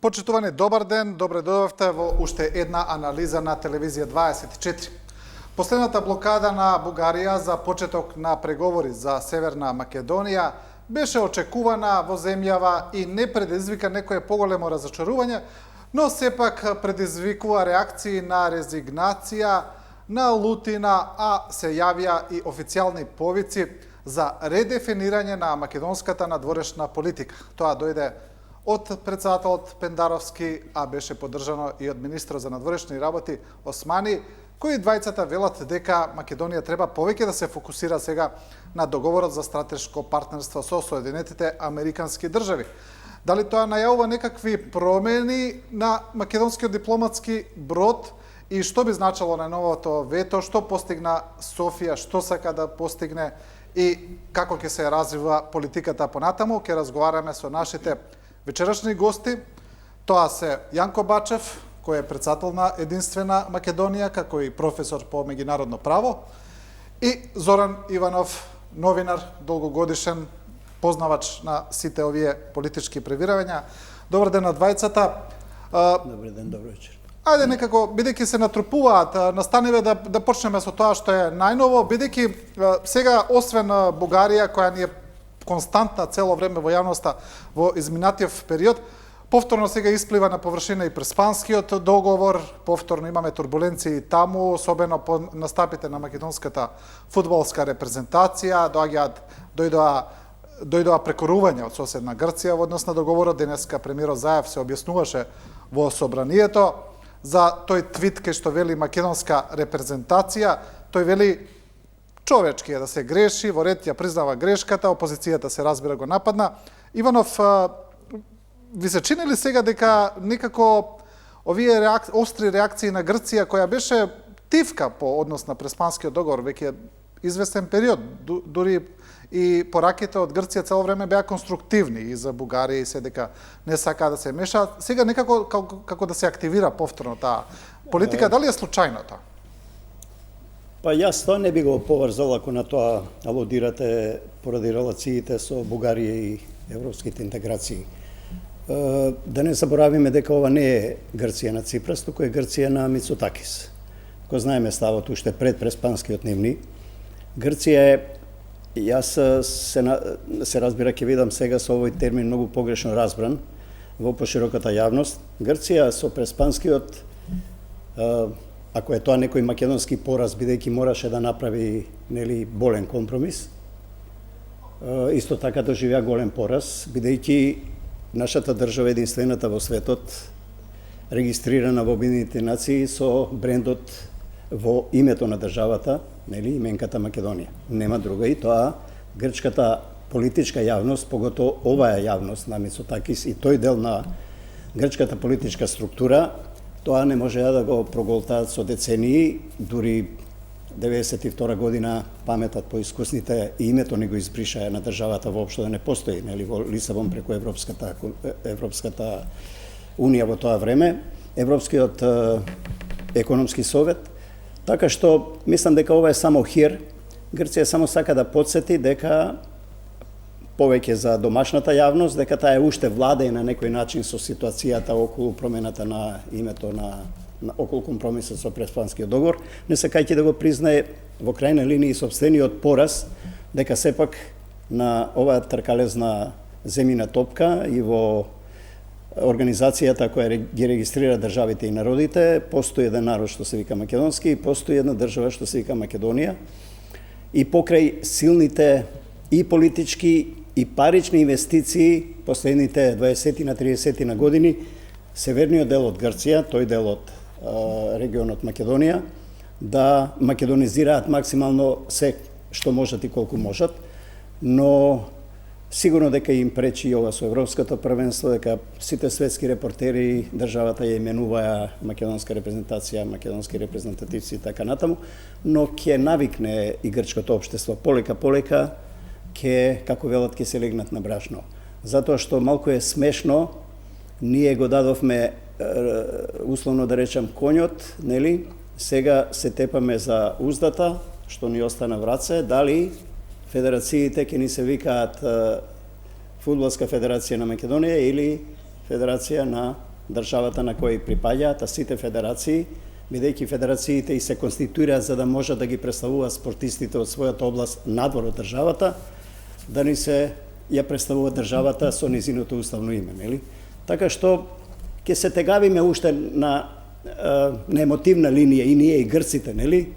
Почитувани, добар ден, добре дојдовте во уште една анализа на Телевизија 24. Последната блокада на Бугарија за почеток на преговори за Северна Македонија беше очекувана во земјава и не предизвика некое поголемо разочарување, но сепак предизвикува реакции на резигнација, на лутина, а се јавија и официјални повици за редефинирање на македонската надворешна политика. Тоа дојде од председателот Пендаровски, а беше поддржано и од министрот за надворешни работи Османи, кои двајцата велат дека Македонија треба повеќе да се фокусира сега на договорот за стратешко партнерство со Соединетите Американски држави. Дали тоа најавува некакви промени на македонскиот дипломатски брод и што би значило на новото вето, што постигна Софија, што сака да постигне и како ќе се развива политиката понатаму? Ќе разговараме со нашите вечерашни гости. Тоа се Јанко Бачев, кој е председател на Единствена Македонија, како и професор по меѓународно право, и Зоран Иванов, новинар, долгогодишен познавач на сите овие политички превиравања. Добар ден на двајцата. Добар ден, добро вечер. Ајде некако, бидејќи се натрупуваат, настаниве да почнеме со тоа што е најново, бидејќи сега, освен Бугарија, која ни е константна цело време во јавноста во изминатиот период, повторно сега исплива на површина и преспанскиот договор, повторно имаме турбуленции таму, особено по настапите на македонската фудбалска репрезентација, дојдоа прекорувања од соседна Грција во однос на договорот. Денеска премиерот Заев се објаснуваше во собранието за тој твит кај што вели македонска репрезентација. Тој вели човечки е да се греши, во ред ја признава грешката, опозицијата се разбира го нападна. Иванов, ви се чини ли сега дека некако овие остри реакции на Грција, која беше тивка по однос на преспанскиот договор веќе известен период, дури и пораките од Грција цело време беа конструктивни и за Бугарија и се дека не сака да се мешаат, сега некако како да се активира повторно таа политика, дали е случајно тоа? Па јас тоа не би го поврзал ако на тоа алудирате поради релациите со Бугарија и европските интеграции. Да не заборавиме дека ова не е Грција на Ципрас, туку е Грција на Мицотакис. Кој знаеме ставот уште пред преспанскиот нивни. Грција е, јас се разбира ќе видам сега со овој термин многу погрешно разбран во пошироката јавност. Грција со преспанскиот, ако е тоа некој македонски пораз, бидејќи мораше да направи болен компромис, исто така доживеа голем пораз, бидејќи нашата држава единствената во светот регистрирана во Обединетите нации со брендот во името на државата, именката Македонија. Нема друга и тоа грчката политичка јавност, поготово оваа јавност на Мицотакис и тој дел на грчката политичка структура, тоа не може да го проголтаат со децении, дури 92 година паметат по искусните и името не го избриша на државата воопшто да не постои, во Лисабон преку Европската унија во тоа време, Европскиот економски совет, така што мислам дека ова е само хир. Грција само сака да потсети дека повеќе за домашната јавност, дека таа е уште владе на некој начин со ситуацијата околу промената на името околу компромисот со преспанскиот договор, не сакајќи да го признае во крајна линија сопствениот пораз, дека сепак на оваа тркалезна земјина топка и во организацијата која ги регистрира државите и народите, постои еден народ што се вика македонски и постои една држава што се вика Македонија. И покрај силните и политички и парични инвестиции последните 20 на 30 на години, северниот дел од Грција, тој дел од регионот Македонија, да македонизираат максимално се што можат и колку можат, но сигурно дека им пречи ова со Европското првенство, дека сите светски репортери државата ја именуваа македонска репрезентација, македонски репрезентативци и така натаму, но ќе навикне и грчкото општество полека, како велат, ќе се легнат на брашно. Затоа што малку е смешно, ние го дадовме, условно да речам, конјот, сега се тепаме за уздата, што ни остана в раце, дали федерациите ќе ни се викаат Фудбалска федерација на Македонија или Федерација на државата на која припаѓаат, а сите федерации, бидејќи федерациите и се конституираат за да може да ги представуваат спортистите од својата област надвор од државата, да ни се ја представува државата со низиното уставно име, нели? Така што ќе се тегавиме уште на емотивна линија и ние и грците, нели?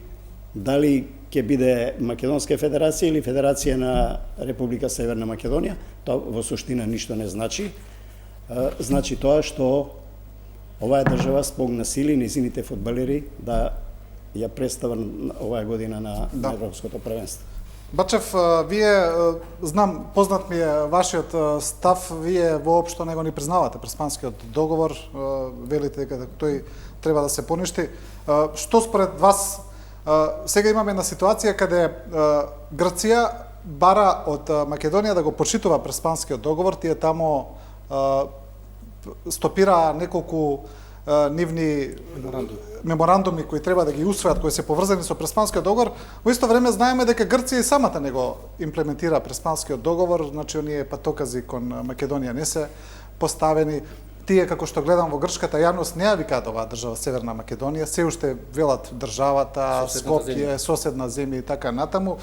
Дали ќе биде Македонска федерација или Федерација на Република Северна Македонија, тоа во суштина ништо не значи. Значи тоа што оваа држава спомна сили низините фудбалери да ја представа оваа година на Европското првенство. Бачев, вие, знам, познат ми е вашиот став, вие воопшто не го ни признавате Преспанскиот договор, велите дека тој треба да се поништи. Што според вас, сега имаме една ситуација каде Грција бара од Македонија да го почитува Преспанскиот договор, тие тамо стопира неколку нивни меморандуми кои треба да ги усвојат, кои се поврзани со Преспанскиот договор. Во исто време знаеме дека Грција и самата не го имплементира Преспанскиот договор, значи оние патокази кон Македонија не се поставени. Тие, како што гледам во грчката јавност, не ја викаат оваа држава Северна Македонија, се уште велат државата, Скопје, соседна земја и така натаму.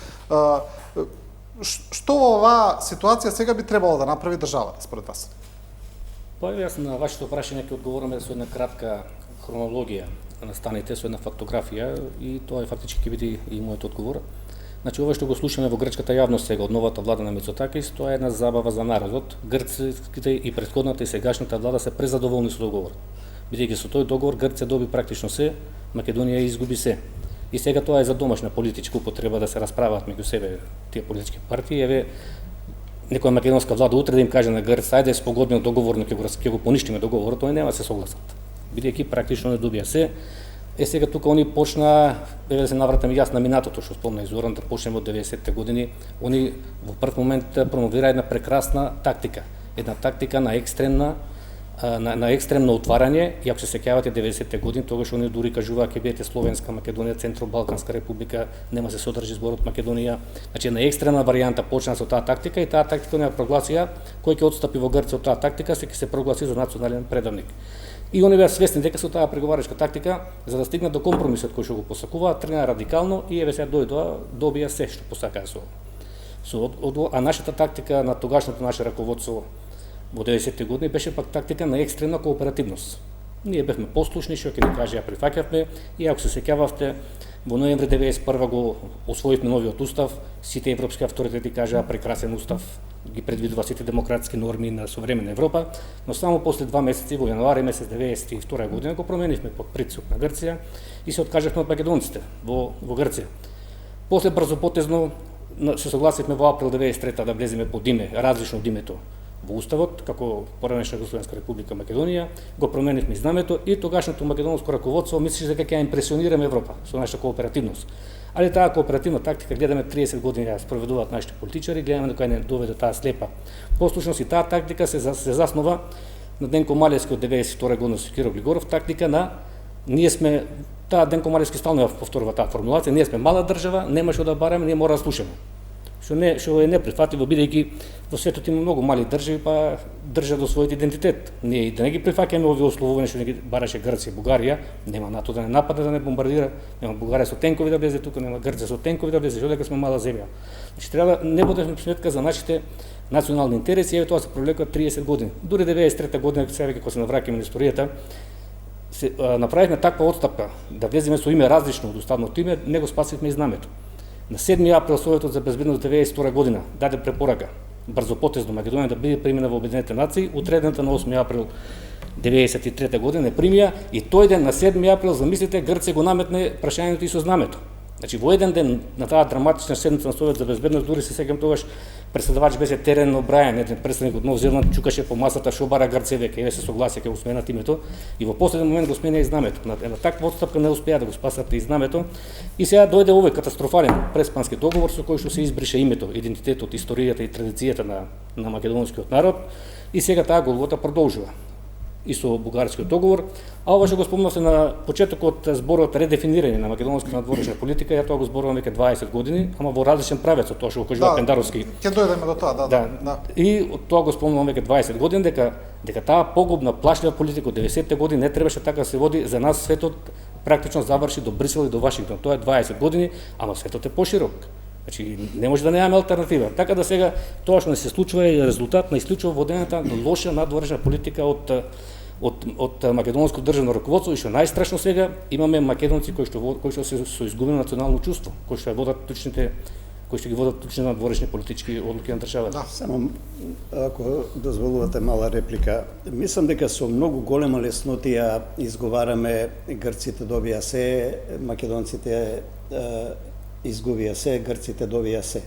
Што во оваа ситуација сега би требало да направи државата, според вас? Па јас на вашето прашање ќе одговориме со една кратка хронологија на станите, со една фактографија, и тоа фактички ќе биде и мојот одговор. Значи, ова што го слушаме во грчката јавност сега од новата влада на Мицотакис, тоа е една забава за народот. Грцките и претходната и сегашната влада се презадоволни со договор. Бидејќи со тој договор Грција доби практично се, Македонија изгуби се. И сега тоа е за домашна политичка употреба да се расправаат меѓу себе тие политички партии. Еве, некоја македонска влада утре да им каже на Грција, ајде спогодниот договор, но ќе го поништиме договорот, тој нема се согласат. Бидејќи практично не добија се. Сега тука они почна, да се навратам јас на минатото, што спомна и Зоран, да почнеме од 90-те години, они во прв момент промовира една прекрасна тактика. Една тактика на екстремно отварање, и ако се сеќавате 90-те години, тогаш они дури кажуваа ќе бидете Словенска Македонија, Центро-Балканска република, нема се содржи зборот Македонија. Значи една екстремна варијанта почна со таа тактика, и таа тактика не прогласија, кој ќе отстапи во Грција од таа тактика, ќе се прогласи за национален предавник. И они беа свесни дека со таа преговарачка тактика, за да стигнат до компромисот кој што го посакуваат, тргнаа радикално и еве сега добија се што посакаа а нашата тактика на тогашното наше раководство во 90-те години беше пак тактика на екстремна кооперативност. Ние бевме послушни, што ќе ни каже, ја прифаќавме, и ако се сеќававте, во ноември 91 го освоивме новиот устав, сите европски авторитети кажаа прекрасен устав, ги предвидува сите демократски норми на современа Европа, но само после 2 месеци, во јануари месец 92 година, го променивме под притисок на Грција и се откажавме од македонците во Грција. После брзопотезно се согласивме во април 93 да влеземе под име, различно од името во уставот, како поранешна Југословенска република Македонија, го променивме знамето и тогашното македонско раководство мислеше дека ќе импресионираме Европа со нашата кооперативност. Али таа кооперативна тактика гледаме 30 години ја спроведуваат нашите политичари, гледаме дека не доведе таа слепа послушност, и таа тактика се заснова на Денко Малевски од 92 година со Киро Глигоров, тактика на ние сме, таа Денко Малевски стално ја повторува таа формулација, ние сме мала држава, нема што да бараме, ние мора да слушаме. Што е неприфатливо, бидејќи во светот има многу мали држави, па држат до својот идентитет. Ние и да не ги прифаќаме овие условувања што не ги бараше Грција и Бугарија, нема НАТО да не нападне, да не бомбардира, нема Бугарија со тенкови да влезе тука, нема Грција со тенкови да влезе, дека сме мала земја. Значи треба не водиме сметка за нашите национални интереси, еве тоа се провлекува 30 години. Дури 93 година, сега кога се навраќаме на историјата, направивме таква отстапка да влеземе со име различно од уставното име, не го спасивме и знамето. На 7 април Советот за безбедност 92 година даде препорака брзопотезно Македонија да биде примена во Обединетите нации, утредната на 8 април 93 година не примија, и тој ден на 7 април, замислите, Грција го наметне прашањето и со знамето. Значи во еден ден на таа драматична седница на Совет за безбедност, дури се сеќам тогаш председавач беше Терен О'Брајан, еден представник од Нов Зеланд, чукаше по масата што бара Грција, веќе еве се согласија ќе го сменат името, и во последен момент го смена и знамето. На таква отстапка не успеа да го спасат и знамето, и сега дојде овој катастрофален Преспански договор со кој што се избрише името, идентитетот, историјата и традицијата на македонскиот народ, и сега таа голгота продолжува. и со бугарскиот договор, а ова што го спомнавте на почетокот зборот редефинирање на македонска надворешна политика, ја тоа го зборувам веќе 20 години, ама во различен правец од тоа што го кажува Пендаровски. Ќе дојдеме до тоа, да. И од тоа го спомнувам веќе 20 години дека таа погубна плашлива политика од 90-те години не требаше така да се води. За нас светот практично заврши до Брисел и до Вашингтон. Тоа е 20 години, ама светот е поширок. Значи не може да немаме алтернатива. Така да сега тоа што не се случува е резултат на исклучиво водената лоша надворешна политика од македонско државно раководство, и што најстрашно сега имаме македонци кои што се со изгубено национално чувство, кои што ги водат клучни надворешни политички одлуки на државата. Да. Само, ако дозволувате мала реплика, мислам дека со многу голема леснотија изговараме грците добија се, македонците изгубија се, грците добија се.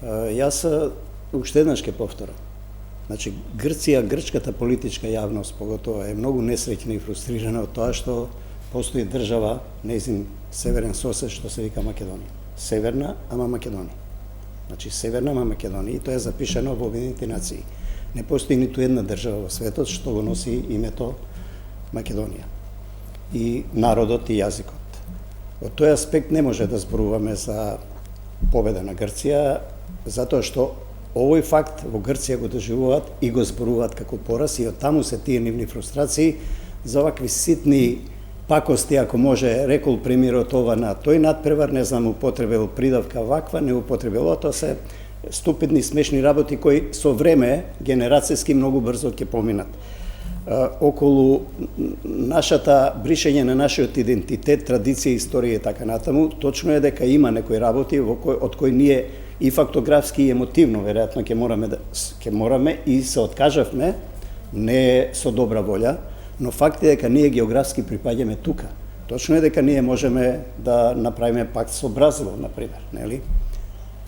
Јас уште еднаш ќе повторам. Значи, Грција, грчката политичка јавност, поготоа, е многу несреќна и фрустрирана од тоа што постои држава, нејзин северен сосед, што се вика Македонија. Северна, ама Македонија. Значи, северна, ама Македонија. И тоа е запишано во Обединетите нации. Не постои ниту една држава во светот што го носи името Македонија. И народот и јазикот. Од тој аспект не може да зборуваме за победа на Грција, затоа што овој факт во Грција го доживуваат и го зборуваат како пораз, и од таму се тие нивни фрустрации за овакви ситни пакости, ако може, рекол премиерот ова на тој надпревар, не знам, употребил придавка ваква, не употребил, тоа се ступидни, смешни работи кои со време генерацијски многу брзо ќе поминат. Околу нашата бришење на нашиот идентитет, традиција, историја и така натаму, точно е дека има некои работи од кои ние и фактографски и емотивно веројатно ќе мораме и се откажавме, не со добра волја, но факт е дека ние географски припаѓаме тука. Точно е дека ние можеме да направиме пакт со Бразил, например, нели?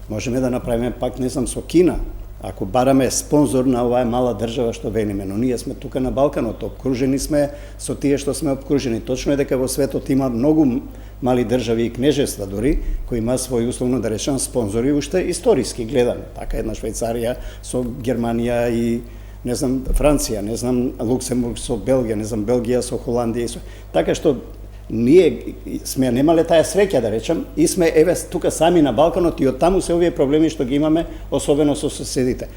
Можеме да направиме пакт, не знам, со Кина, ако бараме спонзор на оваа мала држава што вениме, но ние сме тука на Балканот, обкружени сме со тие што сме обкружени. Точно е дека во светот има многу мали држави и кнежества дури, кои има своји, условно да речам, спонзори, уште историски гледано. Така една Швајцарија со Германија и не знам Франција, не знам Луксембург со Белгија, не знам Белгија со Холандија. Така што ние сме немале таа среќа, да речам, и сме еве тука сами на Балканот, и од таму се овие проблеми што ги имаме, особено со соседите.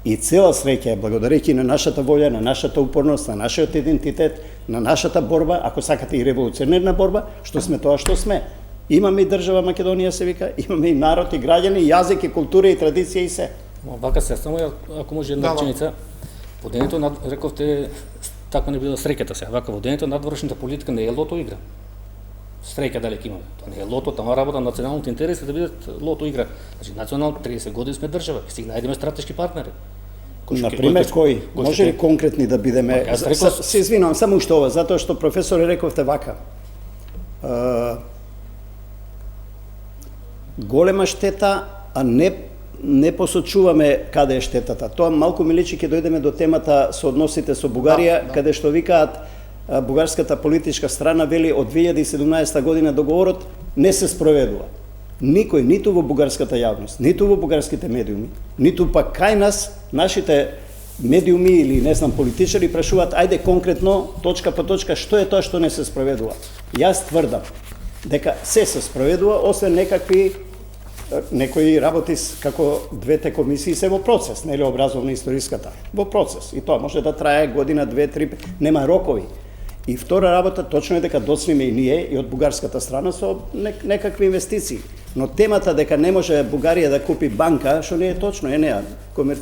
И цела среќа е благодарејќи на нашата волја, на нашата упорност, на нашиот идентитет, на нашата борба, ако сакате и револуционерна борба, што сме тоа што сме. Имаме и држава Македонија, се вика, имаме и народ, и граѓани, и јазик, и култура, и традиција, и се. Вака се, само ако може една реченица, водењето, рековте, така не била среќата се. Вака водењето надворешната политика не е лото игра. Среќа далеку имаме. Тоа не е лото, тама работа на националните интереси да бидат лото игра. Значи национално 30 години сме држава, ќе си најдеме стратешки партнери. Например, кои? Може ли конкретни да бидеме? Се извинувам, само уште ова, затоа што професоре рековте вака. Голема штета, а не посочуваме каде е штетата. Тоа малку ми личи, ќе дојдеме до темата со односите со Бугарија, каде што викаат бугарската политичка страна вели од 2017 година договорот не се спроведува. Никој, ниту во бугарската јавност, ниту во бугарските медиуми, ниту пак кај нас, нашите медиуми или не знам политичари прашуваат ајде конкретно, точка по точка, што е тоа што не се спроведува. Јас тврдам дека се спроведува, освен некои работи како двете комисии се во процес, нели образовна историската, во процес. И тоа може да трае година, 2, 3, нема рокови. И втора работа, точно е дека доцнеме и ние и од бугарската страна со некакви инвестиции. Но темата дека не може Бугарија да купи банка, што не е точно,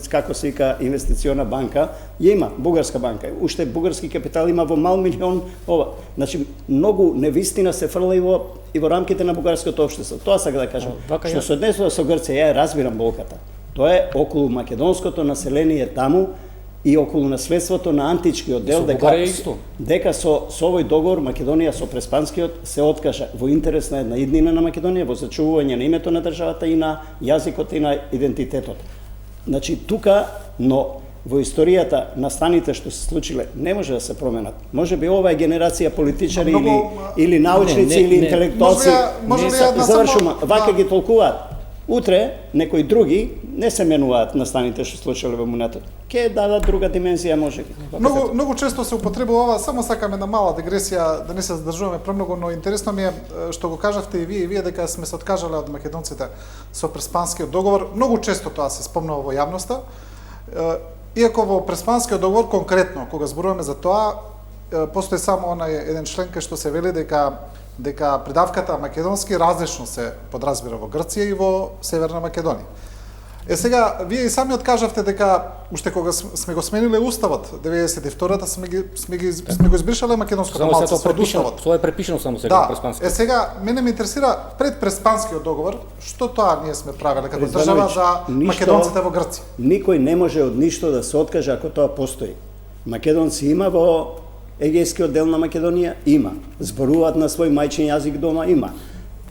како се вика инвестициона банка, ја има бугарска банка. Уште бугарски капитал има во мал милион ова. Значи многу невистина се фрла и во рамките на бугарското општество. Тоа сака да кажам. Што се однесува со Грција, ја разбирам болката. Тоа е околу македонското население таму и околу наследството на античкиот дел, дека со овој договор Македонија со преспанскиот се откажа во интерес на една иднина на Македонија, во зачувување на името на државата и на јазикот и на идентитетот. Значи тука, но во историјата настаните што се случиле не може да се променат. Може би оваа генерација политичари или научници или интелектуалци завршувам, вака ги толкуваат. Утре некои други не се менуваат настаните што случиле во минатото. Ке дадат друга димензија може. Многу често се употребува ова, само сакам една мала дегресија, да не се задржуваме премногу, но интересно ми е што го кажавте и вие дека сме се откажале од македонците со Преспанскиот договор. Многу често тоа се спомнува во јавноста. Иако во Преспанскиот договор конкретно, кога зборуваме за тоа, постои само онај еден член кај што се вели дека придавката македонски различно се подразбира во Грција и во Северна Македонија. Сега, вие и сами откажавте дека уште кога сме го смениле уставот 92-та сме го избришале македонското малцинство од уставот. Тоа е препишано само сега во Преспанскиот. Сега мене ме интересира пред Преспанскиот договор што тоа ние сме правеле како држава за македонците во Грција. Никој не може од ништо да се откаже ако тоа постои. Македонци има во Егејскиот дел на Македонија, има. Зборуваат на свој мајчин јазик дома, има.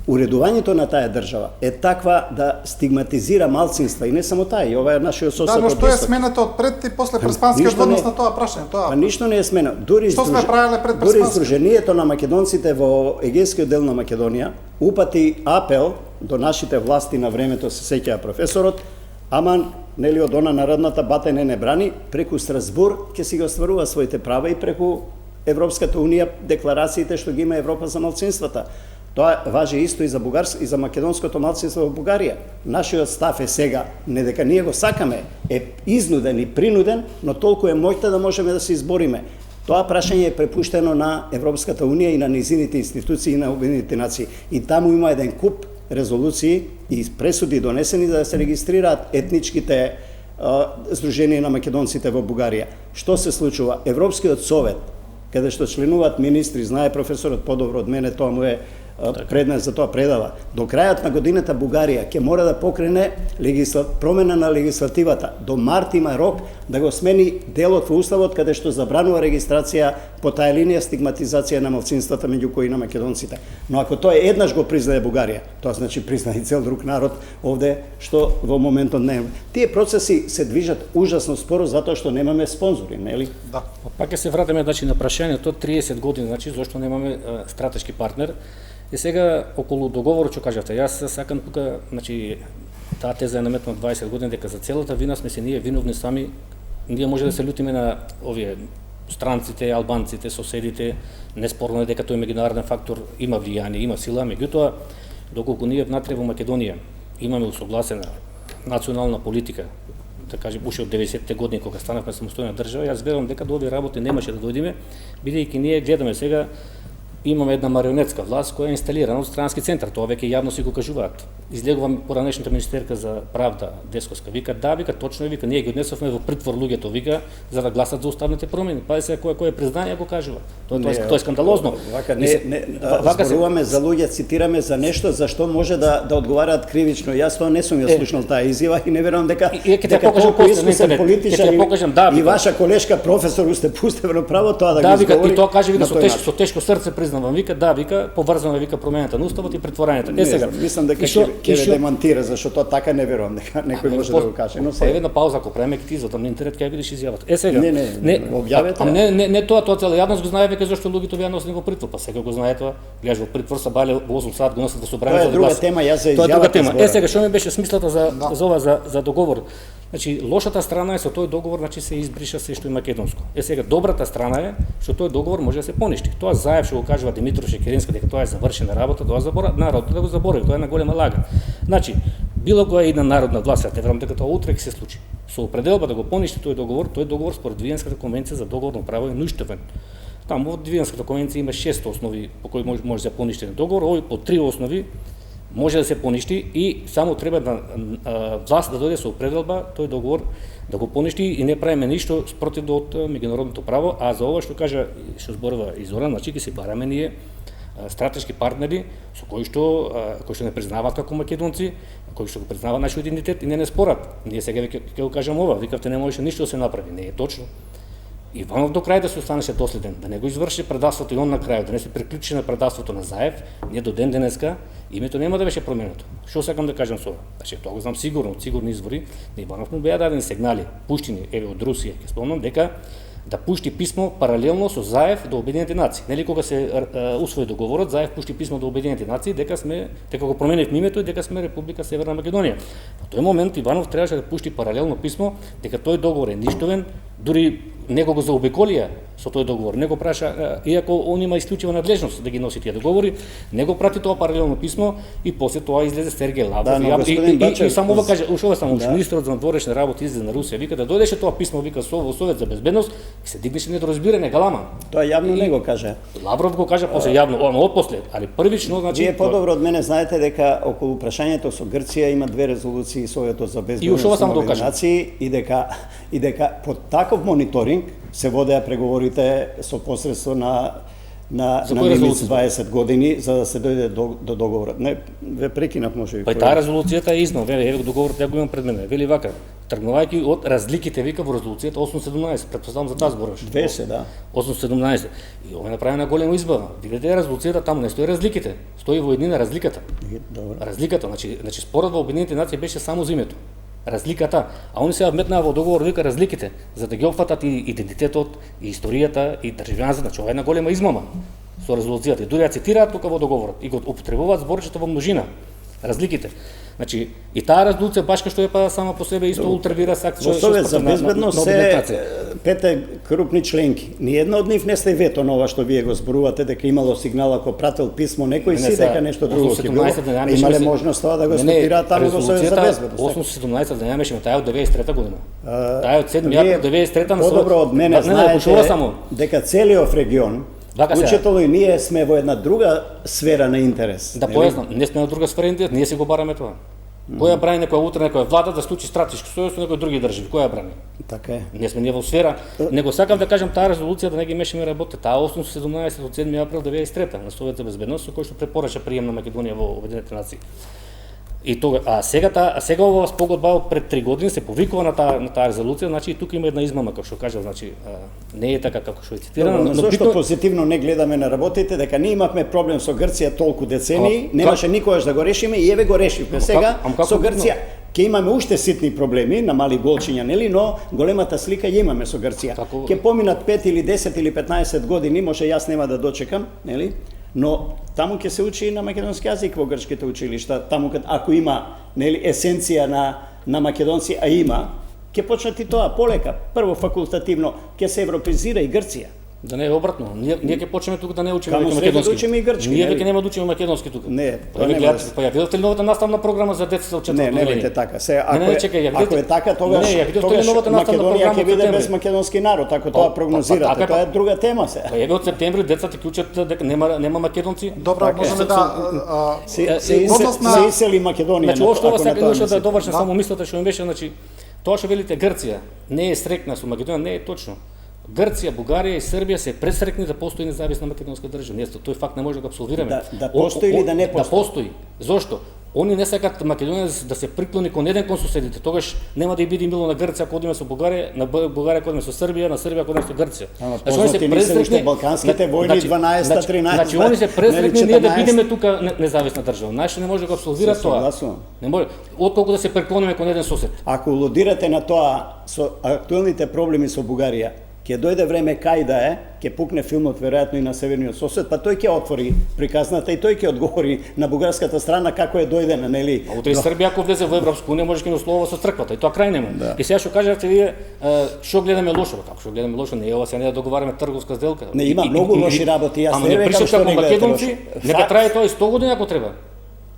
Уредувањето на таа држава е таква да стигматизира малцинства и не само таа, и ова е нашиот сосед. Да, но што е сменето од пред и после Преспанскиот однос на тоа прашање, тоа? Па ништо не е смено. Што сме правеле пред Дури Преспанскиот? Сдруженијето на македонците во Егејскиот дел на Македонија упати апел до нашите власти на времето, се сеќава професорот, аман нели од она народната батене не брани, преку Страсбур ќе си го остварува своите права и преку Европската унија декларациите што ги има Европа за малцинствата. Тоа важи исто и за и за македонското малцинство во Бугарија. Нашиот став е сега, не дека ние го сакаме, е изнуден и принуден, но толку е моќта да можеме да се избориме. Тоа прашање е препуштено на Европската унија и на низините институции и на Обединетите нации. И таму има еден куп резолуции и пресуди донесени за да се регистрираат етничките здруженија на македонците во Бугарија. Што се случува? Европскиот совет, каде што членуваат министри, знае професорот подобро од мене, тоа му е предмет за тоа предава. До крајот на годината Бугарија ќе мора да покрене промена на легислативата. До март има рок да го смени делот во уставот каде што забранува регистрација по таа линија стигматизација на малцинствата меѓу кои на македонците. Но ако тоа еднаш го признае Бугарија, тоа значи признае и цел друг народ овде што во моментот не е. Тие процеси се движат ужасно споро затоа што немаме спонзори, нели? Да. Пак ќе се вратиме на прашањето 30 години, зошто немаме стратешки партнер. И сега околу договорот што кажавте, јас сакам тука, таа теза е наметна 20 години дека за целата вина сме се ние виновни сами. Ние може да се лутиме на овие странците, албанците, соседите, неспорно е дека тој меѓународен фактор има влијание, има сила, меѓутоа доколку ние внатре во Македонија имаме усогласена национална политика, да кажем уште од 90-те години кога станавме самостојна држава, јас верувам дека до овие работи немаше да дојдеме, бидејќи ние гледаме сега имаме една марионетска власт која е инсталирана од странски центар, тоа веќе јавно си го кажуваат. Излегува поранешната министерка за правда Десковска, вика точно е, вика ние ги однесовме во притвор луѓето, вика за да гласат за уставните промени. Па се кој е признание го кажува. Тоа е скандалозно. Вака зборуваме за луѓе, цитираме за нешто за што може да одговараат кривично. Јас тоа не сум ја слушнал таа изјава и не верувам дека толку искусен политичар и ваша колешка професор сте пустевно право тоа да го изговори. Да, и тоа каже вика со тешко срце признавам, вика вика поврзано вика промената на уставот и претворањето. Сега мислам дека ќе ве демантира зашто тоа така не верувам дека некој може да го каже. Но сега една пауза ако преме ќе ти изодам на интернет ќе видиш изјавата. Сега не објавете. Не тоа цела јавност го знае веќе зашто луѓето ја носени во притвор, па сега го знае тоа. Гледаш во притвор са бале во 8 сат го носат во собрание за да друга тема, јас за изјавата. Тоа е друга тема. Сега што ми беше смислата за договор. Лошата страна е со тој договор, се избриша се што е македонско. Сега добрата страна е што тој договор може да се поништи. Тоа Заев што го кажува Димитрош и Керинска дека тоа е завршена работа, тоа народот да го заборави, тоа е на голема лага. Било која една народна власт, те верувам дека тоа утре ќе се случи. Со определба да го поништи тој договор според Виенската конвенција за договорно право е ништовен. Таму во Виенската конвенција има 6 основи по кои може да се поништи договор, овој по 3 основи може да се поништи и само треба да власт да дојде со определба тој договор да го поништи и не правиме ништо спротив од меѓународното право, а за ова што зборува и Зоран, ќе се бараме ние стратешки партнери со кои што не признаваат како македонци, кои што го признаваат нашиот идентитет и не спорат. Ние сега ќе го кажам ова, викавте не можеше ништо да се направи, не е точно. Иванов до крај да се останеше доследен, да не го изврши предавството и он на крај, да не се приклучи на предавството на Заев, ние до ден денеска името нема да беше променето. Што сакам да кажам со ова? Тоа го знам сигурно, од сигурни извори, на Иванов му беа дадени сигнали, пуштини од Русија, ќе спомнам дека да пушти писмо паралелно со Заев до Обединените нации. Нели кога се усвои договорот, Заев пушти писмо до Обединените нации дека го променивме името и дека сме Република Северна Македонија. Во тој момент Иванов требаше да пушти паралелно писмо дека тој договор е ништовен, дури него го заобиколија со тој договор. Него праша, иако он има исклучива надлежност да ги носи тие договори, него прати тоа паралелно писмо и после тоа излезе Сергеј Лавров и само ова каже, уште само министерот за надворешни работи излезе на Русија, вика да дојдеше тоа писмо, вика во Совет за безбедност и се дигнеше недоразбирање галама. Тоа јавно не го кажа. Лавров го кажа после јавно, но после, али првично значи Вие подобро од мене знаете дека околу прашањето со Грција има 2 резолуции Советот за безбедност и уште само да го кажам и дека под таков мониторинг се водеа преговорите со посредство на Немец 20 години за да се дојде до договорот. Не, ве прекинав можеби. Па и таа резолуцијата е изно, еве договорот ја го имам пред мене. Вели вака, тргнувајќи од разликите вика во резолуцијата 817, претпоставам за таа зборуваш. 20, да. 817. И ова е направена голема избава. Видете резолуцијата таму не стои разликите, стои во еднина разликата. Добро. Разликата, значи спорот во Обединените нации беше само за името. Разликата, а они се вметнаа во договор вика разликите, за да ги опфатат и идентитетот, и историјата, и државјанството, значи ова е една голема измама со резолуцијата. И дури ја цитираат тука во договорот и го употребуваат зборчето во множина. Разликите. Значи и таа резолуција баш како што е па сама по себе исто ултравира сакција. Во Совет за безбедност се 5 крупни членки. Ни една од нив не сте вето на ова што вие го зборувате дека имало сигнал ако пратил писмо некој си дека нешто друго ќе било. Имале можност тоа да го стопираат таму во Совет за безбедност. 817 да немаше, таа е од 93 година. Таа е од 7 јаnuар 93 на подобро од мене знаете дека целиот регион Учитело и ние сме во една друга сфера на интерес. Да појаснам, не сме во друга сфера на интерес, ние си го бараме тоа. Која брани некоја утре некоја влада да склучи стратешки сојуз со некои други држави? Која брани? Така е. Не сме ние во сфера, него сакам да кажам таа резолуција да не ги мешаме работите. Таа 817 од 7 април 93 на Совет за безбедност со кој што препорача прием на Македонија во Обединетите нации. И тога, сега ова спогодба пред 3 години се повикува на таа резолуција, значи и тука има една измама како што кажав, значи не е така како што е цитирано, но зошто позитивно не гледаме на работите дека ние имавме проблем со Грција толку децении, немаше никогаш да го решиме и еве го решивме. Сега со Грција ќе имаме уште ситни проблеми на мали голчиња, нели, но големата слика ја имаме со Грција. Ќе поминат 5 или 10 или 15 години, може јас нема да дочекам, нели? Но таму ќе се учи на македонски јазик во грчките училишта, таму ако има нели есенција на македонци, а има, ќе почнати тоа полека. Прво факултативно ќе се европеизира и Грција. Да не е обратно. Ние ќе почнеме тука да не учиме македонски. Да учиме и грчки. Ние веќе нема да учиме македонски тука. Не, па ја видовте ли новата наставна програма за децата од 4-то одделение? Не, немојте така. Се ако е така, тогаш Македонија ќе биде без македонски народ, ако тоа прогнозирате. Тоа е друга тема се. Па еве од септември децата ќе учат дека нема македонци. Добро, можеме да се исели Македонија. Значи ошто ова сега уште да довршам само мислата што ми беше, значи тоа што велите Грција не е срекна со Македонија, не е точно. Грција, Бугарија и Србија се пресрекни да постои независна македонска држава. Ние тој факт не може да го апсолвираме. Да постои или да не постои? Да постои. Зошто? Они не сакат Македонија да се приклони кон еден кон соседите. Тогаш нема да и биде мило на Грција ако одиме со Бугарија, на Бугарија ако одиме со Србија, на Србија ако одиме со Грција. Познати ни се уште балканските војни 12-13. Значи они се пресрекни ние да бидеме тука независна држава. Наши не може да го апсолвира тоа. Не може. Отколку да се приклониме кон еден сосед. Ако лудирате на тоа со актуелните проблеми со Бугарија, ќе дојде време кај да е, ќе пукне филмот веројатно и на северниот сосед, па тој ќе отвори приказната и тој ќе одговори на бугарската страна како е дојдена, нели? А утре Србија ако влезе во Европска унија може ќе ни условува со црквата и тоа крај нема. И сега што кажавте вие, што гледаме лошо, како што гледаме лошо, не е ова сега не да договараме трговска сделка. Не има многу лоши работи, јас не векам што не гледате лошо. Нека трае тоа и 100 години ако треба.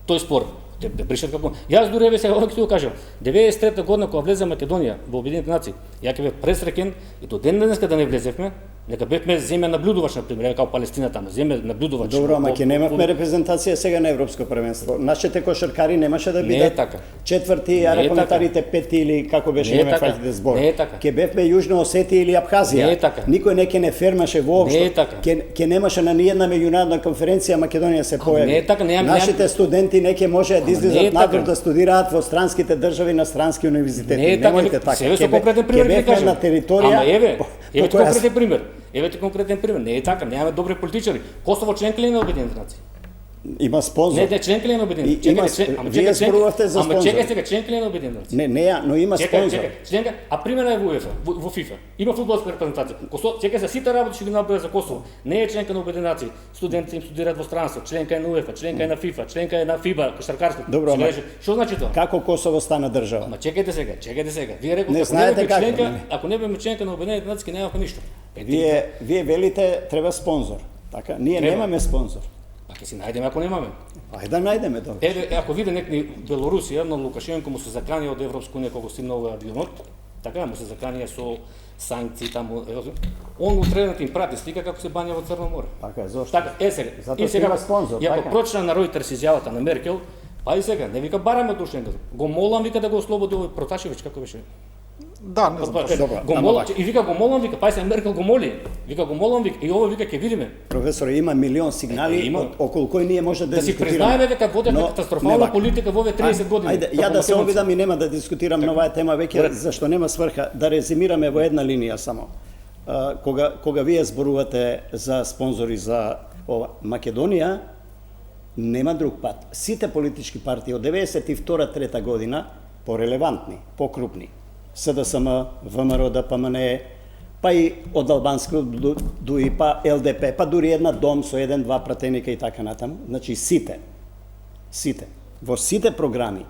Тој спор. Да бришат како. Јас дури еве сега ова ќе го кажам. 93 година кога влезе Македонија во Обединетите нации, ја ќе бев пресреќен и до ден денеска да не влезевме, нека бевме земја наблюдуваш на пример, како Палестина таму, земја наблюдуваш. Добро, ама ќе немавме репрезентација сега на европско првенство. Нашите кошаркари немаше да бидат така. Четврти, а ракометарите пети или како беше не ме фаќате збор. Не е така. Ќе бевме Јужна Осетија или Абхазија. Не е така. Никој не ќе не фермаше воопшто. Не е така. Ќе немаше на ниедна меѓународна конференција Македонија се појави. Не е така, нашите студенти не ќе може да излезат надвор да студираат во странските држави на странски универзитети. Не е така. Се со конкретен пример ќе кажам. На територија. Ама еве конкретен пример. Еве конкретен пример. Не е така, немаме добри политичари. Косово член ли на Обединетите нации? Има спонзор. Не, членка ли е на Обединените? Вие зборувате за спонзор. Чекай сега, членка ли е на Обединените? Не, но има спонзор. Членка, а примерно е во УЕФА, во ФИФА. Има фудбалска репрезентација. Чекай за сите работи ќе ги наброја за Косово. Не е членка на Обединети. Студентите им студираат во странство. Членка е на УЕФА, членка е на ФИФА, членка е на ФИБА, кошаркарство. Добро, што значи тоа? Како Косово стана држава? Ама чекайте сега. Вие реколте, Не знаете како, не. ако не беме членка на Обединетите нации, немавме ништо. Вие велите треба спонзор. Така, ние Треба. немаме спонзор. А ќе си најдеме ако немаме. Ајде да најдеме тоа. Еве, ако виде некој Белорусија, на Лукашенко му се заканија од Европска унија кога стигна овој авионот, така му се заканија со санкции таму. Он го треба да им прати слика како се бања во Црно море. Така е, зошто? Така, сега. Зато И сега има спонзор, И ако така. прочита на Reuters изјавата на Меркел, па и сега, не вика бараме Душенко. Го молам, вика да го ослободи овој Проташевиќ, како беше? Да, не знам. Добро, Го ама молам, вака. и вика го молам, вика, па и сега Меркел го моли. Вика го молам, вика, и ово вика ќе видиме. Професоре, има милион сигнали Има. околу кои ние може да Да си дискутираме. признаеме дека водат Но, не катастрофална вака. политика во овие 30 години. Ајде, ја како да се македонци. обидам и нема да дискутирам на оваа тема веќе, Добре. зашто нема сврха. Да резимираме во една линија само. Кога вие зборувате за спонзори за ова, Македонија, нема друг пат. Сите политички партии од 92-3 година, порелевантни, покрупни, СДСМ, ВМРО, ДПМН, па и од албанско дуи, па ЛДП, па дури една дом со еден-два пратеника и така натаму. Значи сите. Во сите програми,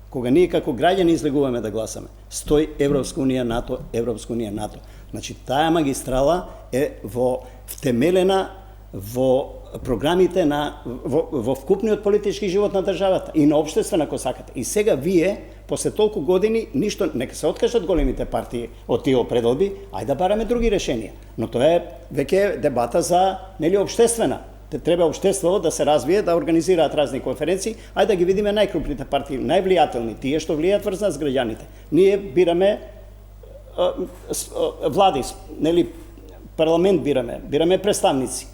кога ние како граѓани излегуваме да гласаме, стои Европска унија, НАТО, Европска унија, НАТО. Значи таа магистрала е втемелена во програмите во вкупниот политички живот на државата и на општествена, ако сакате. И сега вие, после толку години, ништо, нека се откажат големите партии од тие определби, ајде да бараме други решенија. Но тоа е веќе дебата за, нели, општествена. Треба општеството да се развие, да организираат разни конференции, ајде да ги видиме најкрупните партии, највлијателни, тие што влијаат врз нас граѓаните. Ние бираме влади, нели, парламент бираме представници.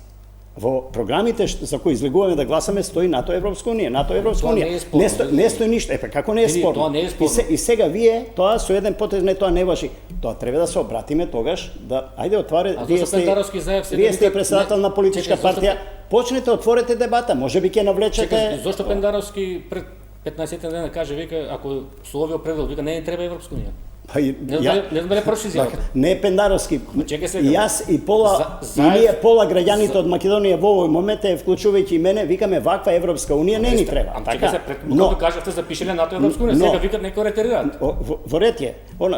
Во програмите за кои излегуваме да гласаме стои НАТО Европска унија, НАТО Европска Тоа не унија. е спорно. Не стои ништо. Како не е спорно? Тоа не е спорно. И сега вие тоа со еден потез не тоа не важи. Тоа треба да се обратиме тогаш да ајде отваре. А зашто Пендаровски заев сега Вие сте вика- председател не, на политичка чекај, зашто- партија. Почнете отворете дебата, можеби ќе навлечете. Чекай, зошто Пендаровски пред 15 дена каже, вика, ако со овој определ, вика, не треба Европска унија. Па и Не знам дали прошли изјавата. Не е Пендаровски. чекај сега. И јас и пола и Заев- ние пола граѓаните од Македонија во овој момент е вклучувајќи и мене, викаме ваква Европска унија не ни треба. Ама чекај се, пред кога кажавте запишале НАТО Европска унија, но- сега викат некои ретерираат. Во ред е.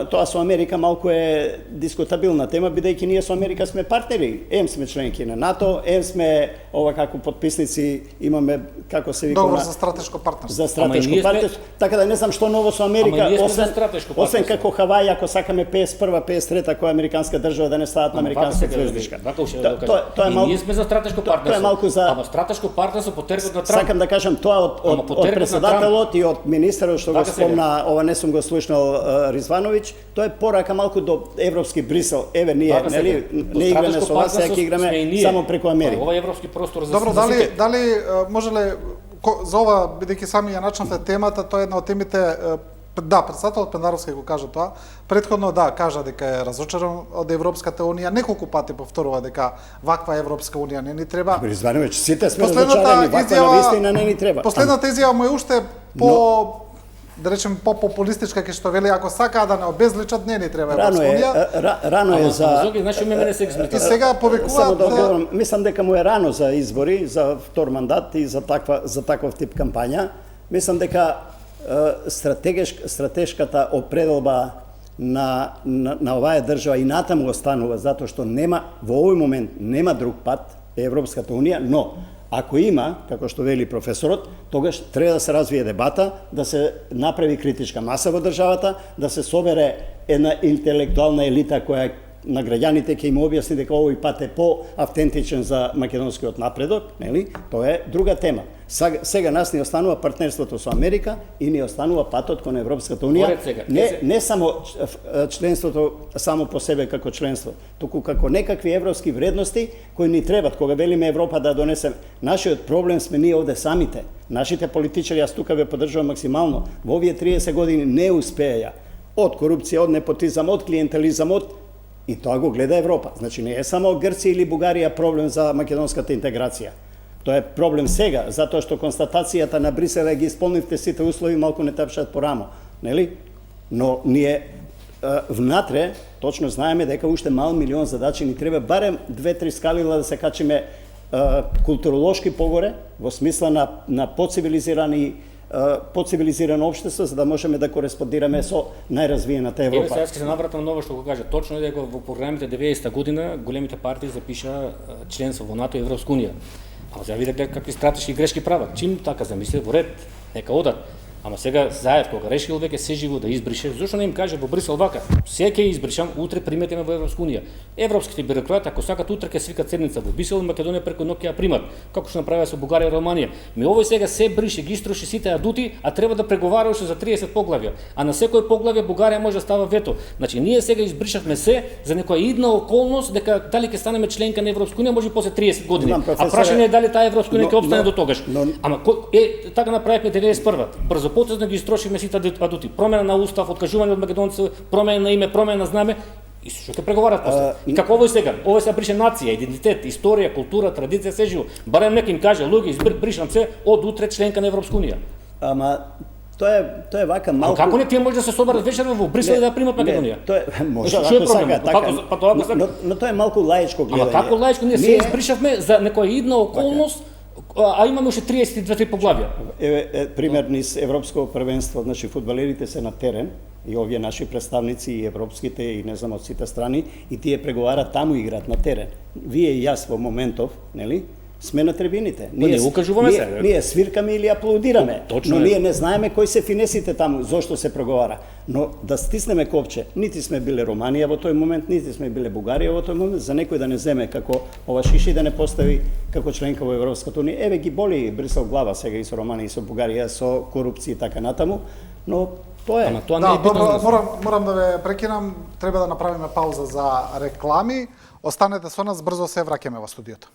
Тоа со Америка малку е дискутабилна тема, бидејќи ние со Америка сме партнери. Ем сме членки на НАТО, ем сме ова како потписници, имаме како се вика Договор на- за стратешко партнерство. за Ама и стратешко ние сме- партнерство. Така да не знам што ново со Америка, Ама и ние сме за стратешко освен партнерство. како Хавај, ако сакаме 51, 53 која американска држава да не стават на американска звездишка. Вака уште Тоа- да тоа е кажам. И малку. ние сме за стратешко тоа е партнерство. малку за- Ама стратешко партнерство по теркот на Трамп. Сакам да кажам тоа Ама од по теркот на председателот и од министерот што го Вака сега. спомна, ова не сум го слушнал Ризвановиќ, тоа е порака малку до европски Брисел. Еве ние, Вака сега, нели, до не играме стратешко со вас, партнерство сега ќе сме и играме ние. само преку Америка. Ова е европски простор за Добро, за сите. дали може ли за ова, бидејќи сами ја начнавте темата, тоа е една од темите. Да, председателот Пендаровски го кажа тоа. Претходно да, кажа дека е разочаран од Европската унија, неколку пати повторува дека ваква Европска унија не ни треба. Ризвановиќ, сите сме Последната разочарани, ваква изјава- навистина не ни треба. Последната изјава му е уште да речем по-популистичка, ке што вели ако сакаа да не обезличат, не ни треба Рано Европска е, унија. рано е Ама за Зоги, значи мене се експлицира. И сега Само повикуваат да за одговорам, мислам дека му е рано за избори, за втор мандат и за таков тип кампања. Мислам дека стратешката определба на оваа држава и натаму останува, затоа што нема во овој момент нема друг пат Европската унија, но ако има, како што вели професорот, тогаш треба да се развие дебата, да се направи критичка маса во државата, да се собере една интелектуална елита која на граѓаните ќе им објасни дека овој пат е по-автентичен за македонскиот напредок, нели? Тоа е друга тема. Сега нас ни останува партнерството со Америка и ни останува патот кон Европската унија. Поред сега, Не само членството само по себе како членство, туку како некакви европски вредности кои ни требат кога велиме Европа да донесе. Нашиот проблем сме ние овде самите. Нашите политичари, јас тука ве поддржувам максимално, во овие 30 години не успеја од корупција, од непотизам, од клиентелизам, и тоа го гледа Европа. Значи не е само Грција или Бугарија проблем за македонската интеграција. Тоа е проблем сега, затоа што констатацијата на Брисел е ги исполнивте сите услови, малку не тапшат порамо, нели? Но ние внатре точно знаеме дека уште мал милион задачи ни треба барем 2-3 скалила да се качиме културолошки погоре, во смисла на подцивилизирано општество, за да можеме да кореспондираме со најразвиената Еве, Европа. сега ќе се навратам на ова што го кажа. Точно е дека во програмите 90-та година големите партии запиша членство во НАТО и Европска унија. Ама сега видите какви стратешки грешки прават. Чим така замисли, во ред, нека одат. Ама сега заед кога решил веќе се живо да избрише, зошто не им каже во Брисел вака, се ќе избришам, утре приметиме во Европска унија. Европските бюрократи ако сакат утре ќе свикат седница во Брисел, Македонија преку ноќ ќе ја примат, како што направија со Бугарија и Романија. Овој сега се брише, ги строши сите адути, а треба да преговара уште за 30 поглавја. А на секој поглавје Бугарија може да става вето. Значи ние сега избришавме се за некоја идна околност дека дали ќе станеме членка на Европска унија може после 30 години. А прашање е дали таа Европска унија ќе опстане до тогаш. Ама така направивме 91-та. Брзопотезно ги истрошивме сите адути. Промена на устав, откажување од македонци, промена на име, промена на знаме. И што ќе преговарат после? И како овој сега? Овој се брише нација, идентитет, историја, култура, традиција, се живо. Барем некој им каже, луѓе, бришам се од утре членка на Европска унија. Ама тоа е вака малку. Како не тие може да се соберат вечерва во Брисел и да примат Македонија? Тоа е може Што е ако сака проблемот? така. Но тоа е малку лаичко гледање. Ама како лаичко ние се избришавме за некоја идна околност, а имаме уште 32 поглавја. Еве пример низ европско првенство, значи фудбалерите се на терен и овие наши представници и европските и не знам од сите страни и тие преговарат таму играат на терен. Вие и јас во моментов, нели? Сме на трибините. Ние укажуваме се. Ние свиркаме или аплаудираме. Но ние не знаеме кои се финесите таму, зошто се преговара. Но да стиснеме копче, нити сме биле Романија во тој момент, нити сме биле Бугарија во тој момент, за некој да не земе како ова Шиши да не постави како членка во Европската унија. Еве ги боли Брисел глава сега и со Романија и со Бугарија, со корупција и така натаму, но тоа е. Ама тоа не е битно. Морам да ве прекинам, треба да направиме пауза за реклами. Останете со нас, брзо се враќаме во студиото.